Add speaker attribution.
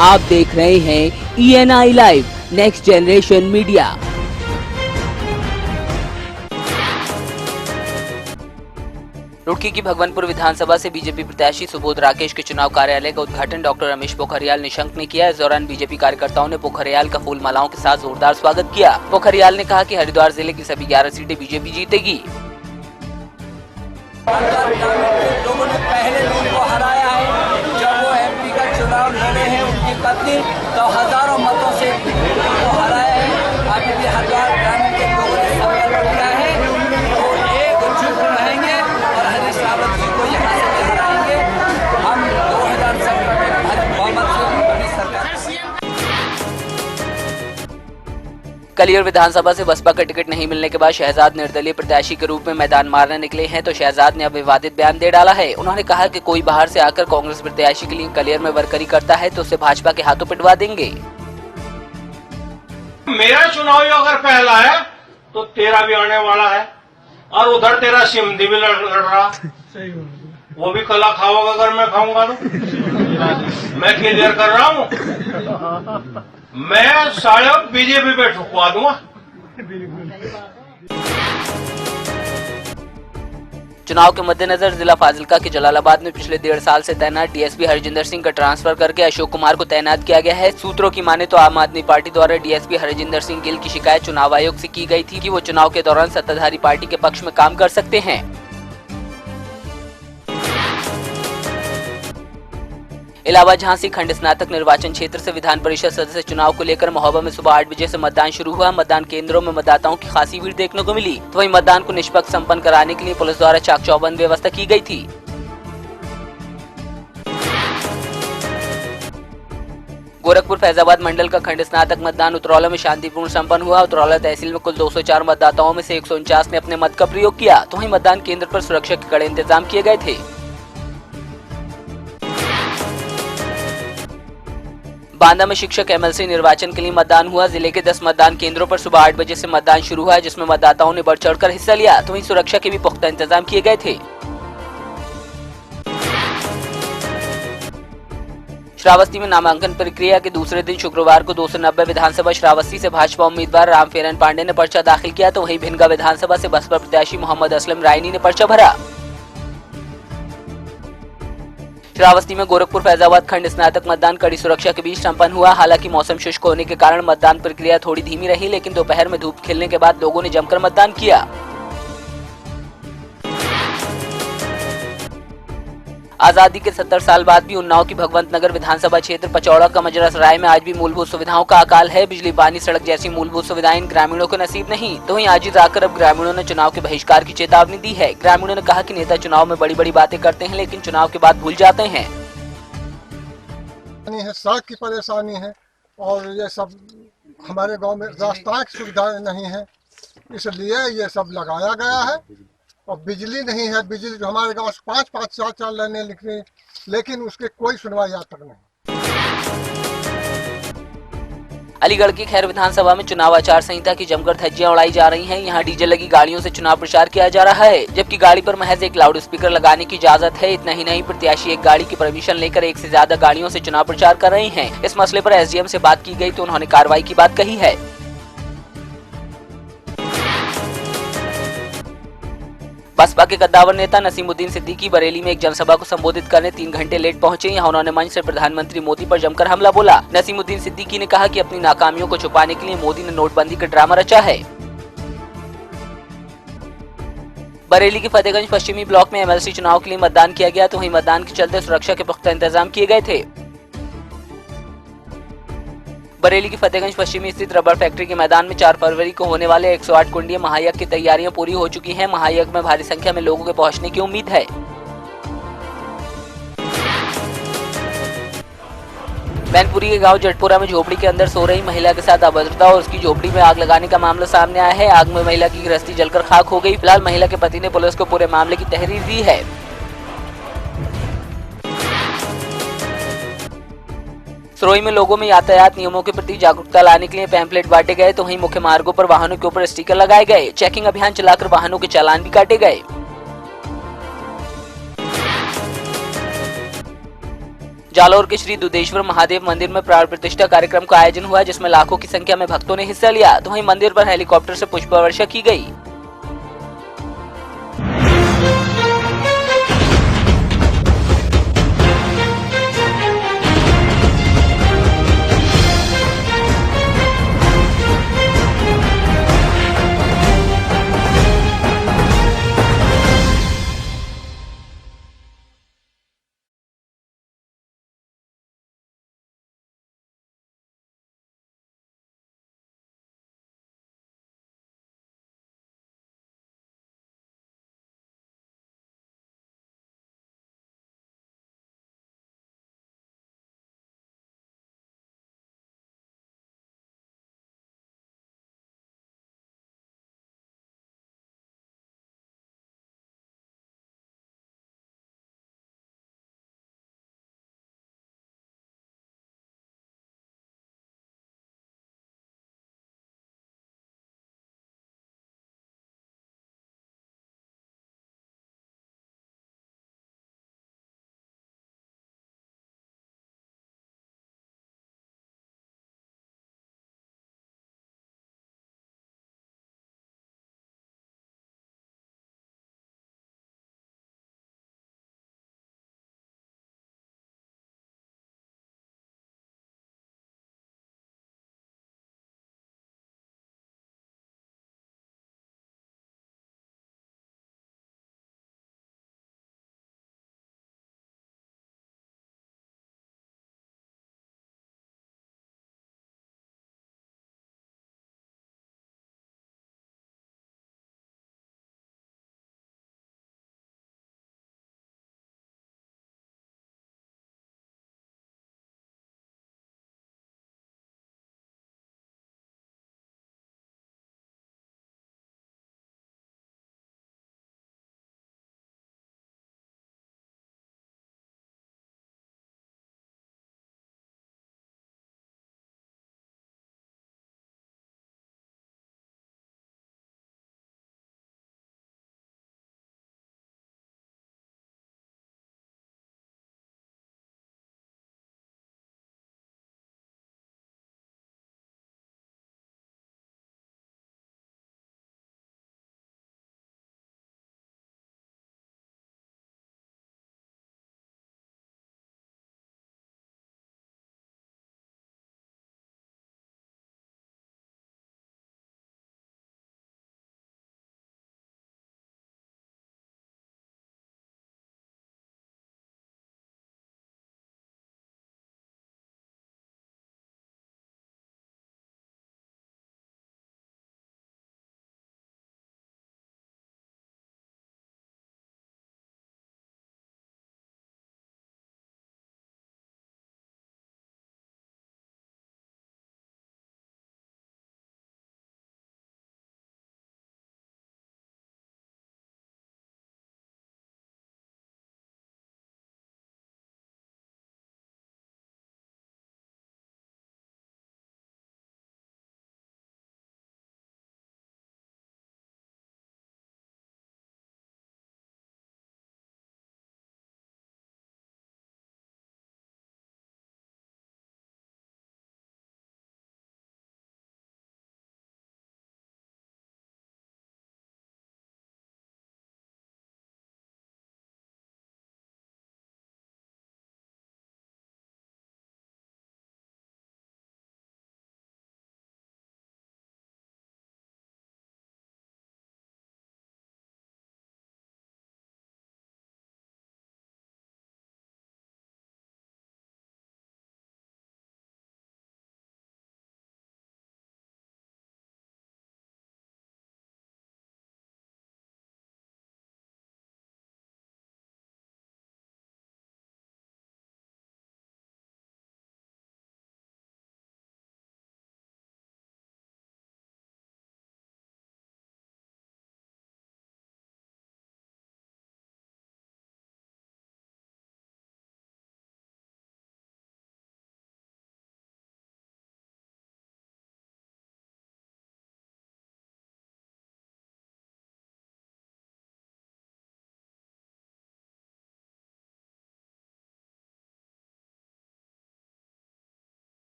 Speaker 1: आप देख रहे हैं ENI live next generation media. Roorkee की भगवानपुर विधानसभा से बीजेपी प्रत्याशी सुबोध राकेश के चुनाव कार्यालय का उद्घाटन डॉक्टर रमेश पोखरियाल निशंक ने किया। इस दौरान बीजेपी कार्यकर्ताओं ने पोखरियाल का फूल मालाओं के साथ जोरदार स्वागत किया। पोखरियाल ने कहा कि हरिद्वार जिले की सभी 11 सीटें बीजेपी जीतेगी।
Speaker 2: लोगों ने पहले लोगों को हराया है। जब वो MP का चुनाव लड़े हैं उनकी पत्नी, तो हजारों मतों से उनको हराया है। अभी भी हरिद्वार ग्रामीण के लोगों ने संकल्प लिया है तो एकजुट रहेंगे और हरीश रावत जी को यहाँ से भी हराएंगे। हम 2017 में भारी बहुमत से बड़ी सरकार।
Speaker 1: कलियर विधानसभा से बसपा का टिकट नहीं मिलने के बाद शहजाद निर्दलीय प्रत्याशी के रूप में मैदान मारने निकले हैं, तो शहजाद ने अब विवादित बयान दे डाला है। उन्होंने कहा कि कोई बाहर से आकर कांग्रेस प्रत्याशी के लिए कलियर में वर्करी करता है तो उसे भाजपा के हाथों पिटवा देंगे।
Speaker 3: मेरा चुनाव अगर पहला है तो तेरा भी आने वाला है, और उधर तेरा सिमधी भी लड़ रहा, वो भी कला खाओगा अगर मैं खाऊंगा तो। मैं क्लियर कर रहा हूँ, मैं सारे बीजेपी पे ठुकवा दूंगा।
Speaker 1: चुनाव के मद्देनजर जिला फाजिल्का के जलालाबाद में पिछले 1.5 साल से तैनात DSP हरजिंदर सिंह का ट्रांसफर करके अशोक कुमार को तैनात किया गया है। सूत्रों की माने तो आम आदमी पार्टी द्वारा DSP हरजिंदर सिंह गिल की शिकायत चुनाव आयोग से की गई थी कि वो चुनाव के दौरान सत्ताधारी पार्टी के पक्ष में काम कर सकते हैं। इलाहाबाद झांसी खंड स्नातक निर्वाचन क्षेत्र से विधान परिषद सदस्य चुनाव को लेकर महोबा में सुबह 8 बजे से मतदान शुरू हुआ। मतदान केंद्रों में मतदाताओं की खासी भीड़ देखने को मिली, तो वहीं मतदान को निष्पक्ष संपन्न कराने के लिए पुलिस द्वारा चाक चौबंद व्यवस्था की गई थी। गोरखपुर फैजाबाद मंडल का खंड स्नातक मतदान उतरौला में शांतिपूर्ण संपन्न हुआ। उतरौला तहसील में कुल 204 मतदाताओं में से 149 ने अपने मत का प्रयोग किया, तो वहीं मतदान केंद्र पर सुरक्षा के कड़े इंतजाम किए गए थे। बांदा में शिक्षक MLC निर्वाचन के लिए मतदान हुआ। जिले के 10 मतदान केंद्रों पर सुबह 8 बजे से मतदान शुरू हुआ, जिसमें मतदाताओं ने बढ़ चढ़कर हिस्सा लिया, तो वहीं सुरक्षा के भी पुख्ता इंतजाम किए गए थे। श्रावस्ती में नामांकन प्रक्रिया के दूसरे दिन शुक्रवार को 290 विधानसभा श्रावस्ती से भाजपा उम्मीदवार रामफेरन पांडे ने पर्चा दाखिल किया, तो वहीं भिनगा विधानसभा से बसपा प्रत्याशी मोहम्मद असलम रायनी ने पर्चा भरा। श्रावस्ती में गोरखपुर फैजाबाद खंड स्नातक मतदान कड़ी सुरक्षा के बीच संपन्न हुआ। हालांकि मौसम शुष्क होने के कारण मतदान प्रक्रिया थोड़ी धीमी रही, लेकिन दोपहर में धूप खिलने के बाद लोगों ने जमकर मतदान किया। आजादी के 70 साल बाद भी उन्नाव की भगवंत नगर विधानसभा क्षेत्र पचौड़ा का मजरसराय में आज भी मूलभूत सुविधाओं का अकाल है। बिजली, पानी, सड़क जैसी मूलभूत सुविधाएं ग्रामीणों को नसीब नहीं, तो वहीं आज आकर अब ग्रामीणों ने चुनाव के बहिष्कार की चेतावनी दी है। ग्रामीणों ने कहा कि नेता चुनाव में बड़ी बड़ी बातें करते हैं, लेकिन चुनाव के बाद भूल जाते हैं।
Speaker 4: सड़क की परेशानी है और ये सब हमारे गांव में रास्ता की सुविधाएं नहीं है, इसलिए ये सब लगाया गया है। और बिजली नहीं है, बिजली जो हमारे गांव से 5-5, 4-4 लाइनें निकली, लेकिन उसके कोई सुनवाई आज तक नहीं।
Speaker 1: अलीगढ़ की खैर विधानसभा में चुनाव आचार संहिता की जमकर धज्जियां उड़ाई जा रही हैं। यहां डीजे लगी गाड़ियों से चुनाव प्रचार किया जा रहा है, जबकि गाड़ी पर महज एक लाउड स्पीकर लगाने की इजाजत है। इतना ही नहीं, प्रत्याशी एक गाड़ी की परमिशन लेकर एक से ज्यादा गाड़ियों से चुनाव प्रचार कर रहे हैं। इस मसले पर SDM से बात की गई तो उन्होंने कार्रवाई की बात कही है। बसपा के कद्दावर नेता नसीमुद्दीन सिद्दीकी बरेली में एक जनसभा को संबोधित करने 3 घंटे लेट पहुंचे। यहां उन्होंने मंच से प्रधानमंत्री मोदी पर जमकर हमला बोला। नसीमुद्दीन सिद्दीकी ने कहा कि अपनी नाकामियों को छुपाने के लिए मोदी ने नोटबंदी का ड्रामा रचा है। बरेली के फतेहगंज पश्चिमी ब्लॉक में MLC चुनाव के लिए मतदान किया गया, तो वहीं मतदान के चलते सुरक्षा के पुख्ता इंतजाम किए गए थे। बरेली की फतेहगंज पश्चिमी स्थित रबर फैक्ट्री के मैदान में 4 फरवरी को होने वाले 108 कुंडीय महायज्ञ की तैयारियां पूरी हो चुकी हैं। महायज्ञ में भारी संख्या में लोगों के पहुंचने की उम्मीद है। मैनपुरी के गांव जटपुरा में झोपड़ी के अंदर सो रही महिला के साथ अभद्रता और उसकी झोपड़ी में आग लगाने का मामला सामने आया है। आग में महिला की गृहस्थी जलकर खाक हो गई। फिलहाल महिला के पति ने पुलिस को पूरे मामले की तहरीर दी है। सरोई में लोगों में यातायात नियमों के प्रति जागरूकता लाने के लिए पैम्फलेट बांटे गए, तो वहीं मुख्य मार्गों पर वाहनों के ऊपर स्टिकर लगाए गए। चेकिंग अभियान चलाकर वाहनों के चालान भी काटे गए। जालौर के श्री दुधेश्वर महादेव मंदिर में प्राण प्रतिष्ठा कार्यक्रम का आयोजन हुआ, जिसमें लाखों की संख्या में भक्तों ने हिस्सा लिया। तो वहीं मंदिर पर हेलीकॉप्टर से पुष्प वर्षा की गई।